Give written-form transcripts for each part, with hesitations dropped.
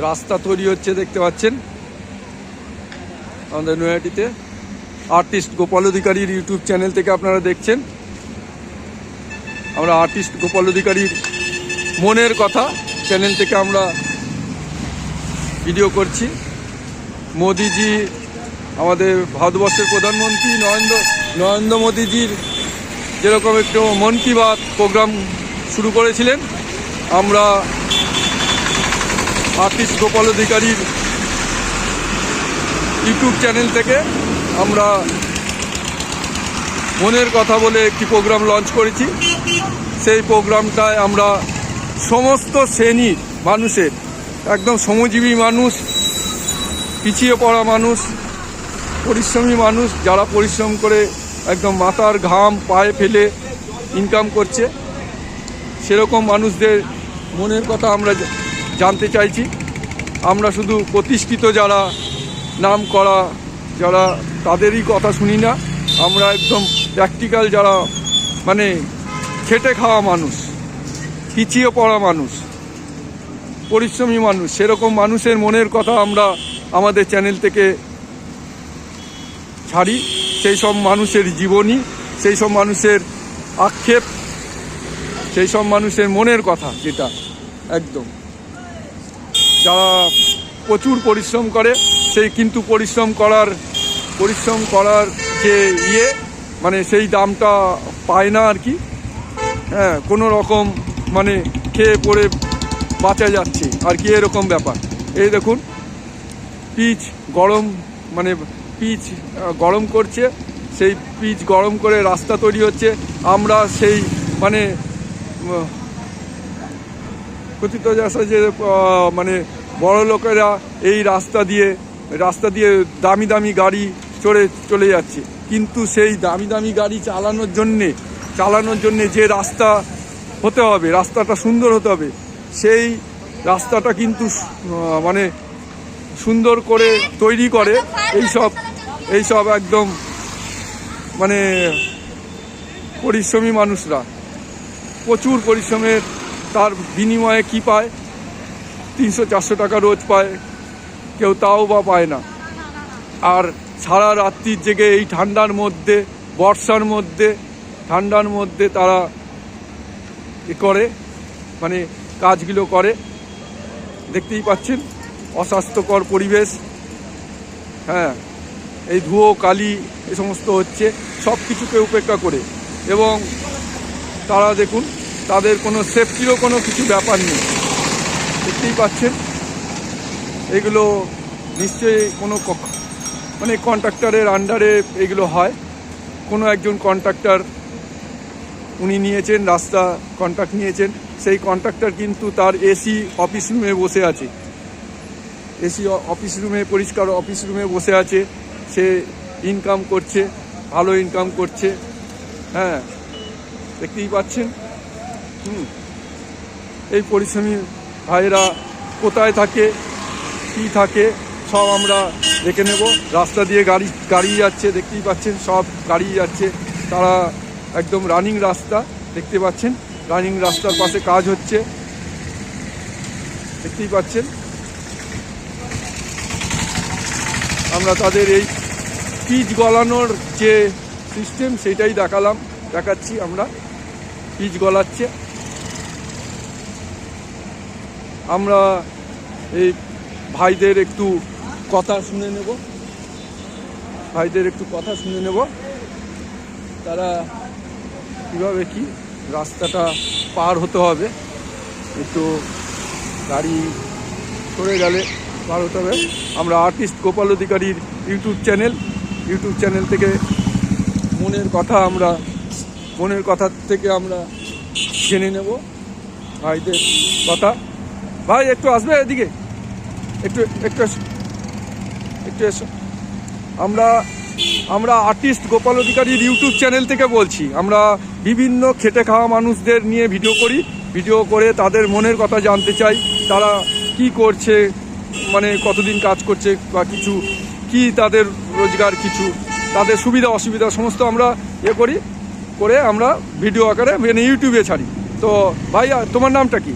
রাস্তা তৈরি হচ্ছে দেখতে পাচ্ছেন আমাদের নৈহাটিতে। আর্টিস্ট গোপাল অধিকারীর ইউটিউব চ্যানেল থেকে আপনারা দেখছেন। আমরা আর্টিস্ট গোপাল অধিকারীর মনের কথা চ্যানেল থেকে আমরা ভিডিও করছি। মোদিজি, আমাদের ভারতবর্ষের প্রধানমন্ত্রী নরেন্দ্র মোদিজির যেরকম একটু মন কি বাত প্রোগ্রাম শুরু করেছিলেন, আমরা আর্টিস্ট গোপাল অধিকারীর ইউটিউব চ্যানেল থেকে আমরা মনের কথা বলে একটি প্রোগ্রাম লঞ্চ করেছি। সেই প্রোগ্রামটায় আমরা সমস্ত শ্রেণীর মানুষের, একদম শ্রমজীবী মানুষ, পিছিয়ে পড়া মানুষ, পরিশ্রমী মানুষ, যারা পরিশ্রম করে একদম মাথার ঘাম পায়ে ফেলে ইনকাম করছে, সেরকম মানুষদের মনের কথা আমরা জানতে চাইছি। আমরা শুধু প্রতিষ্ঠিত যারা নাম করা যারা তাদেরই কথা শুনি না, আমরা একদম প্র্যাকটিক্যাল যারা মানে খেটে খাওয়া মানুষ, পিছিয়ে পড়া মানুষ, পরিশ্রমী মানুষ, সেরকম মানুষের মনের কথা আমরা আমাদের চ্যানেল থেকে ছাড়ি। সেই সব মানুষের জীবনী, সেই সব মানুষের আক্ষেপ, সেই সব মানুষের মনের কথা, যেটা একদম যারা প্রচুর পরিশ্রম করে, সেই কিন্তু পরিশ্রম করার যে মানে সেই দামটা পায় না আর কি। হ্যাঁ, কোনো রকম মানে খেয়ে পড়ে বাঁচা যাচ্ছে আর কি, এরকম ব্যাপার। এই দেখুন পিচ গরম করছে, সেই পিচ গরম করে রাস্তা তৈরি হচ্ছে। আমরা সেই মানে কথিত যে মানে বড় লোকেরা এই রাস্তা দিয়ে দামি দামি গাড়ি চলে যাচ্ছে, কিন্তু সেই দামি দামি গাড়ি চালানোর জন্যে যে রাস্তা হতে হবে, রাস্তাটা সুন্দর হতে হবে, সেই রাস্তাটা কিন্তু মানে সুন্দর করে তৈরি করে এইসব একদম মানে পরিশ্রমী মানুষরা। প্রচুর পরিশ্রমের তার বিনিময়ে কি পায়? 300-400 টাকা রোজ পায়, কেউ তাও বা পায় না। আর সারা রাত্রির জেগে এই ঠান্ডার মধ্যে, বর্ষার মধ্যে, ঠান্ডার মধ্যে তারা করে মানে কাজগুলো করে। দেখতেই পাচ্ছেন অস্বাস্থ্যকর পরিবেশ। হ্যাঁ, এই ধুয়ো কালি এ সমস্ত হচ্ছে, সব কিছুকে উপেক্ষা করে। এবং তারা দেখুন, তাদের কোনো সেফটিরও কোনো কিছু ব্যাপার নেই। দেখতেই পাচ্ছেন এগুলো নিশ্চয়ই কোনো মানে কন্ট্রাক্টরের আন্ডারে এগুলো হয়। কোনো একজন কন্ট্রাক্টর উনি নিয়েছেন, রাস্তা কন্ট্রাক্ট নিয়েছেন। সেই কন্ট্রাক্টর কিন্তু তার এসি অফিস রুমে বসে আছে, পরিষ্কার অফিস রুমে বসে আছে। সে ইনকাম করছে, ভালো ইনকাম করছে। হ্যাঁ, দেখতেই পাচ্ছেন। এই পরিশ্রমী ভাইরা কোথায় থাকে, কী থাকে, সব আমরা দেখে নেব। রাস্তা দিয়ে গাড়ি যাচ্ছে, দেখতেই পাচ্ছেন, সব গাড়ি যাচ্ছে। তারা একদম রানিং রাস্তা, দেখতে পাচ্ছেন, রানিং রাস্তার পাশে কাজ হচ্ছে, দেখতেই পাচ্ছেন। আমরা তাদের এই পিচ গলানোর যে সিস্টেম সেটাই দেখাচ্ছি। আমরা পিচ গলাচ্ছে। আমরা এই ভাইদের একটু কথা শুনে নেব, তারা কীভাবে কি রাস্তাটা পার হতে হবে। একটু গাড়ি সরে গেলে পার হতে হবে। আমরা আর্টিস্ট গোপাল অধিকারীর ইউটিউব চ্যানেল থেকে মনের কথা থেকে আমরা জেনে নেব ভাইদের কথা। ভাই একটু আসবে এদিকে, একটু এসো। আমরা আর্টিস্ট গোপাল অধিকারীর ইউটিউব চ্যানেল থেকে বলছি। আমরা বিভিন্ন খেটে খাওয়া মানুষদের নিয়ে ভিডিও করে তাদের মনের কথা জানতে চাই। তারা কি করছে, মানে কতদিন কাজ করছে, বা কিছু কি তাদের রোজগার, কিছু তাদের সুবিধা অসুবিধা সমস্ত আমরা করে আমরা ভিডিও আকারে মানে ইউটিউবে ছাড়ি। তো ভাই, তোমার নামটা কি?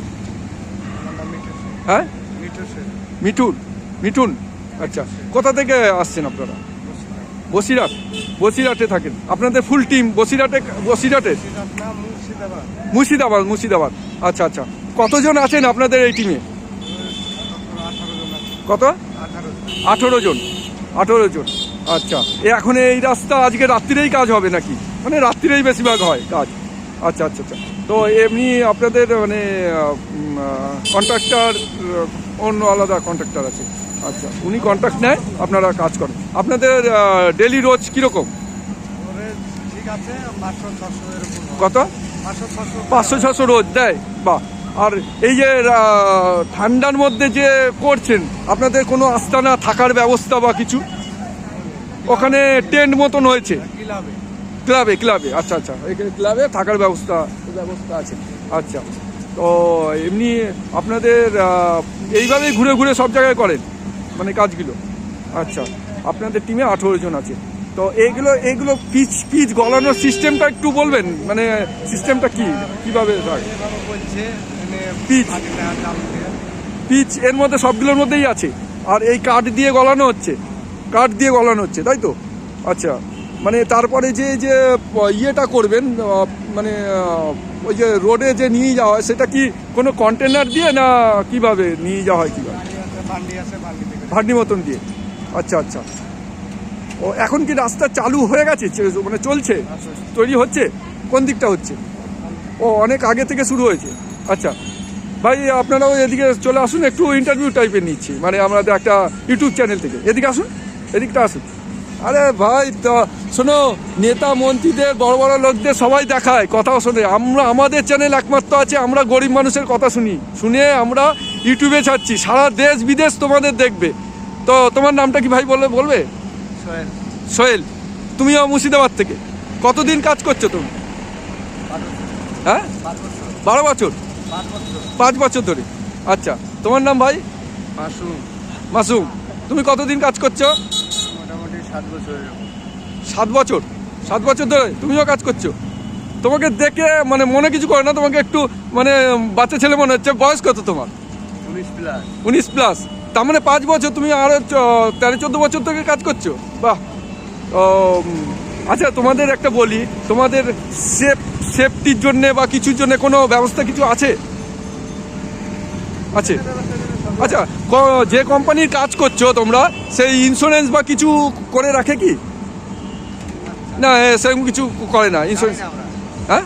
হ্যাঁ, মিঠুন মিঠুন আচ্ছা, কোথা থেকে আসছেন আপনারা? বসিরহাট। বসিরহাটে থাকেন, আপনাদের ফুল টিম বসিরহাটে? মুর্শিদাবাদ। আচ্ছা আচ্ছা, কতজন আছেন আপনাদের এই টিমে? কত? 18 জন। আচ্ছা, এখন এই রাস্তা আজকে রাত্রিরেই কাজ হবে নাকি? মানে রাত্রিরেই বেশিরভাগ হয় কাজ। আচ্ছা আচ্ছা আচ্ছা, তো এমনি আপনাদের মানে কন্ট্রাক্টর অন্য আলাদা কন্ট্রাক্টর আছে? আচ্ছা, উনি কন্ট্রাক্ট নেয়, আপনারা কাজ করেন। আপনাদের ডেলি রোজ কীরকম? কত? 500-600 রোজ দেয়? বাহ। আর এই যে ঠান্ডার মধ্যে যে করছেন, আপনাদের কোনো আস্তানা থাকার ব্যবস্থা বা কিছু? ওখানে টেন্ট মতন হয়েছে ক্লাবে? আচ্ছা আচ্ছা, এখানে ক্লাবে থাকার ব্যবস্থা আছে। আচ্ছা, তো এমনি আপনাদের এইভাবেই ঘুরে ঘুরে সব জায়গায় করেন মানে কাজগুলো? আচ্ছা, আপনাদের টিমে 18 জন আছে। তো এইগুলো পিচ গলানোর সিস্টেমটা একটু বলবেন, মানে সিস্টেমটা কীভাবে পিচ এর মধ্যে সবগুলোর মধ্যেই আছে? আর এই কাঠ দিয়ে গলানো হচ্ছে, তাই তো? আচ্ছা, মানে তারপরে যে ইয়েটা করবেন, মানে ওই যে রোডে যে নিয়ে যাওয়া হয়, সেটা কি কোনো কন্টেনার দিয়ে না কিভাবে নিয়ে যাওয়া হয়? কীভাবে? ভান্ডি মতন দিয়ে? আচ্ছা আচ্ছা। ও এখন কি রাস্তা চালু হয়ে গেছে, মানে চলছে, তৈরি হচ্ছে? কোন দিকটা হচ্ছে? ও অনেক আগে থেকে শুরু হয়েছে। আচ্ছা ভাই, আপনারাও এদিকে চলে আসুন, একটু ইন্টারভিউ টাইপের নিচ্ছি, মানে আমাদের একটা ইউটিউব চ্যানেল থেকে। এদিকে আসুন, এদিকটা আসুন। আরে ভাই, তো শোনো, নেতা মন্ত্রীদের বড় বড় লোকদের সবাই দেখায়, কথাও শোনে। আমাদের চ্যানেল একমাত্র আছে, আমরা গরিব মানুষের কথা শুনে আমরা ইউটিউবে ছাড়ছি, সারা দেশ বিদেশ তোমাদের দেখবে। তো তোমার নামটা কি ভাই বলবে? সোহেল। তুমিও মুর্শিদাবাদ থেকে? কতদিন কাজ করছো তুমি? হ্যাঁ, 12 বছর? 5 বছর ধরে। আচ্ছা, তোমার নাম ভাই? মাসুম। তুমি কতদিন কাজ করছো? মোটামুটি 7 বছর। 7 বছর ধরে তুমিও কাজ করছো? তোমাকে দেখে মানে মনে কিছু করে না? তোমাকে একটু মানে বাচ্চা ছেলে মনে হচ্ছে। বয়স কত তোমার? 19 প্লাস। তার মানে 5 বছর, তুমি আরো 13-14 বছর থেকে কাজ করছো। বাহ। আচ্ছা, তোমাদের একটা বলি, তোমাদের সেফটির জন্যে বা কিছুর জন্য কোনো ব্যবস্থা কিছু আছে? আচ্ছা, যে কোম্পানির কাজ করছো তোমরা, সেই ইন্স্যুরেন্স বা কিছু করে রাখে কি? না, সেরকম কিছু করে না ইন্স্যুরেন্স? হ্যাঁ,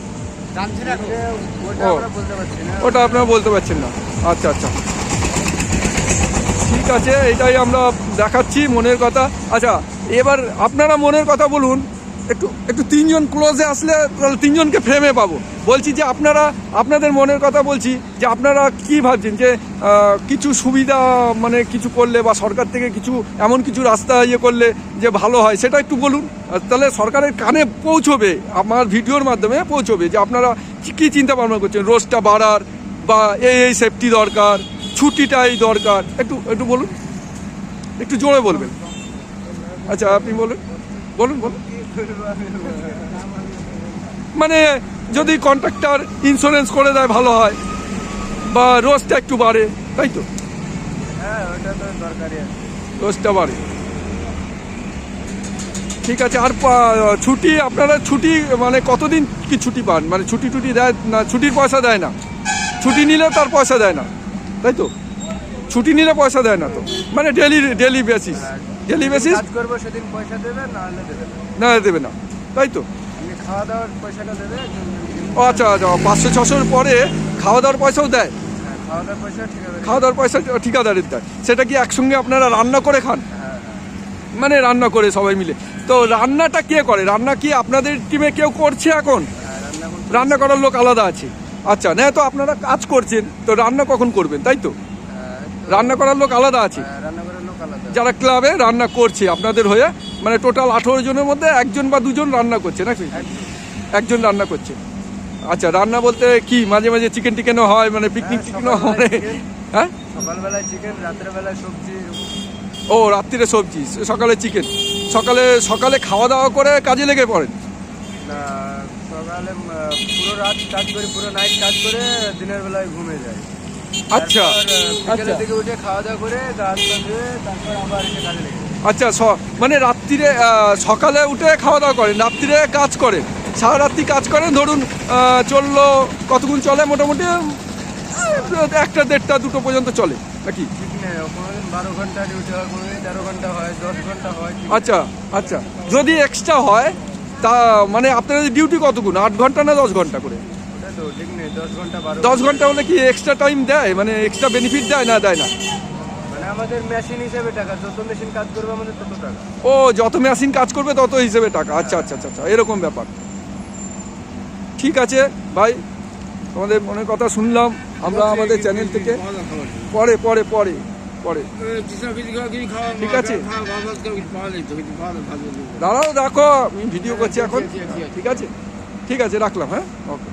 ওটা আপনারা বলতে পারছেন না। আচ্ছা আচ্ছা, ঠিক আছে, এটাই আমরা দেখাচ্ছি মনের কথা। আচ্ছা, এবার আপনারা মনের কথা বলুন। একটু 3 জন ক্লোজে আসলে তাহলে 3 জনকে ফ্রেমে পাবো। বলছি যে আপনাদের মনের কথা বলছি, যে আপনারা কি ভাবছেন যে কিছু সুবিধা মানে কিছু করলে বা সরকার থেকে কিছু এমন কিছু রাস্তা ইয়ে করলে যে ভালো হয়, সেটা একটু বলুন। তাহলে সরকারের কানে পৌঁছবে, আমার ভিডিওর মাধ্যমে পৌঁছবে যে আপনারা কী চিন্তা ভাবনা করছেন। রোজটা বাড়ার বা এই সেফটি দরকার, ছুটিটাই দরকার, একটু বলুন, একটু জোরে বলবেন। আচ্ছা, আপনি বলুন। মানে যদি কন্ট্রাক্টর ইন্স্যুরেন্স করে দেয় ভালো হয়, বা রোজটা একটু বাড়ে, তাই তো? হ্যাঁ, ওটা তো দরকারই আছে, রোজটা বাড়ে। ঠিক আছে। আর ছুটি, আপনারা ছুটি মানে কতদিন কি ছুটি পান? মানে ছুটি দেয় না? ছুটির পয়সা দেয় না? ছুটি নিলে তার পয়সা দেয় না, তাই তো? ছুটি নিলে পয়সা দেয় না তো, মানে ডেলি বেসিস? কাজ করবো সেদিন পয়সা দেবে, না দেবে না, তাই তো? খাওয়া দাওয়ার পয়সাটা দেবে। ও আচ্ছা, 500-600 পরে খাওয়া দাওয়ার পয়সাও দেয়? খাওয়া দাওয়ার পয়সা ঠিকাদারের দেয়। সেটা কি একসঙ্গে আপনারা রান্না করে খান? মানে রান্না করে সবাই মিলে? তো রান্নাটা কে করে? রান্না কি আপনাদের টিমে কেউ করছে এখন? রান্না করার লোক আলাদা আছে? আচ্ছা, না তো আপনারা কাজ করছেন, তো রান্না কখন করবেন, তাই তো? রান্না করার লোক আলাদা আছে, যারা ক্লাবে রান্না করছে আপনাদের হয়ে। মানে টোটাল 18 জনের মধ্যে 1 জন বা 2 জন রান্না করছে নাকি? 1 জন রান্না করছে। আচ্ছা, রান্না বলতে কি মাঝে মাঝে চিকেনও হয়, মানে পিকনিক হয়? হ্যাঁ, সকালবেলায় চিকেন, রাত্রেবেলায় সবজি। ও, রাত্রিরে সবজি, সকালে চিকেন। সকালে খাওয়া দাওয়া করে কাজে লেগে পড়েন? সকালে পুরো রাত কাজ করি, পুরো নাইট কাজ করে দিনের বেলায় ঘুমিয়ে যায়। আচ্ছা, তারপর, আচ্ছা। বিকেলের দিকে উঠে খাওয়া দাওয়া করে গান ধুয়ে তারপর আবার এসে কাজে লেগে যাই। আচ্ছা, মানে রাত্রিরে সকালে উঠে খাওয়া দাওয়া করেন, রাত্রিরে কাজ করেন, সারা রাত্রি কাজ করেন, ধরুন চললো কতক্ষণ চলে মোটামুটি 1টা 1:30 2টো পর্যন্ত চলে নাকি? ঠিক নেই, কোনোদিন 12 ঘন্টা ডিউটি হয়, কোনোদিন 13 ঘন্টা হয়, 10 ঘন্টা হয়। ঠিক আচ্ছা আচ্ছা, যদি এক্সট্রা হয় তা মানে আপনাদের ডিউটি কতক্ষণ, 8 ঘন্টা না 10 ঘন্টা করে? ওটা তো ঠিক নেই, 10 ঘন্টা 12 10 ঘন্টা হলে কি এক্সট্রা টাইম দেয়, মানে এক্সট্রা বেনিফিট দেয় না দেয় না? মানে আমাদের মেশিন হিসেবে টাকা, যত মেশিন কাজ করবে আমাদের তত টাকা। ও, যত মেশিন কাজ করবে তত হিসেবে টাকা। আচ্ছা আচ্ছা আচ্ছা আচ্ছা, এরকম ব্যাপার। ঠিক আছে ভাই, তোমাদের মনের কথা শুনলাম আমরা আমাদের চ্যানেল থেকে। পরে পরে পরে পরে ঠিক আছে, দাঁড়াও, রাখো, আমি ভিডিও করছি এখন। ঠিক আছে, ঠিক আছে, রাখলাম। হ্যাঁ, ওকে।